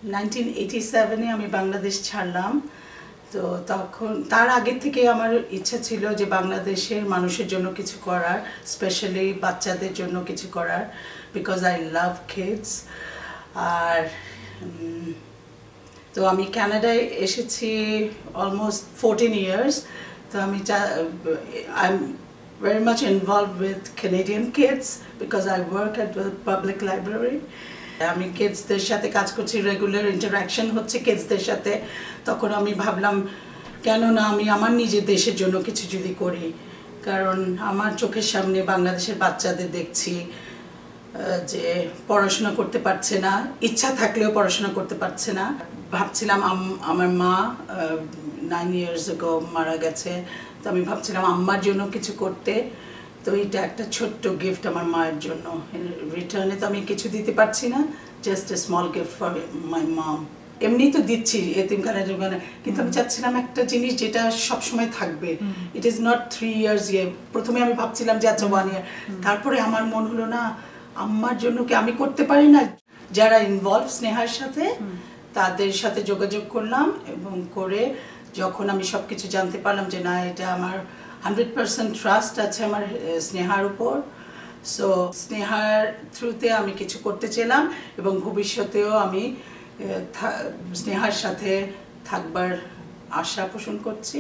1987 আমি বাংলাদেশ ছাড়লাম। তো তখন তার আগে থেকে আমার ইচ্ছা ছিল যে বাংলাদেশের মানুষের জন্য কিছু করার, স্পেশালি বাচ্চাদের জন্য কিছু করার, বিকজ আই লাভ কিডস। আর তো আমি কানাডায় এসেছি অলমোস্ট 14 years। তো আমি I'm very much involved with Canadian kids because I work at the public library. আমি কিডসদের সাথে কাজ করছি, রেগুলার ইন্টারাকশন হচ্ছে কিডসদের সাথে। তখন আমি ভাবলাম কেন না আমি আমার নিজের দেশের জন্য কিছু যদি করি, কারণ আমার চোখের সামনে বাংলাদেশের বাচ্চাদের দেখছি যে পড়াশোনা করতে পারছে না, ইচ্ছা থাকলেও পড়াশোনা করতে পারছে না। ভাবছিলাম আমার মা 9 years ago মারা গেছে, তো আমি ভাবছিলাম আম্মার জন্য কিছু করতে। তো এটা একটা ছোট্ট গিফট আমার মায়ের জন্য। রিটার্নে তো আমি কিছু দিতে পারছি না, just a small gift for my mom. এমনি তো দিচ্ছি এতিমখানার দোকানে, কিন্তু আমি চাচ্ছিলাম একটা জিনিস যেটা সবসময় থাকবে। ইট ইজ নট 3 years ইয়ে। প্রথমে আমি ভাবছিলাম যে আচ্ছা 1 year, তারপরে আমার মন হলো না আম্মার জন্য কি আমি করতে পারি না। যারা ইনভলভ স্নেহার সাথে, তাদের সাথে যোগাযোগ করলাম এবং করে যখন আমি সব কিছু জানতে পারলাম যে না, এটা আমার 100% ট্রাস্ট আছে আমার স্নেহার উপর। সো স্নেহার থ্রুতে আমি কিছু করতে চাইলাম এবং ভবিষ্যতেও আমি স্নেহার সাথে থাকবার আশা পোষণ করছি।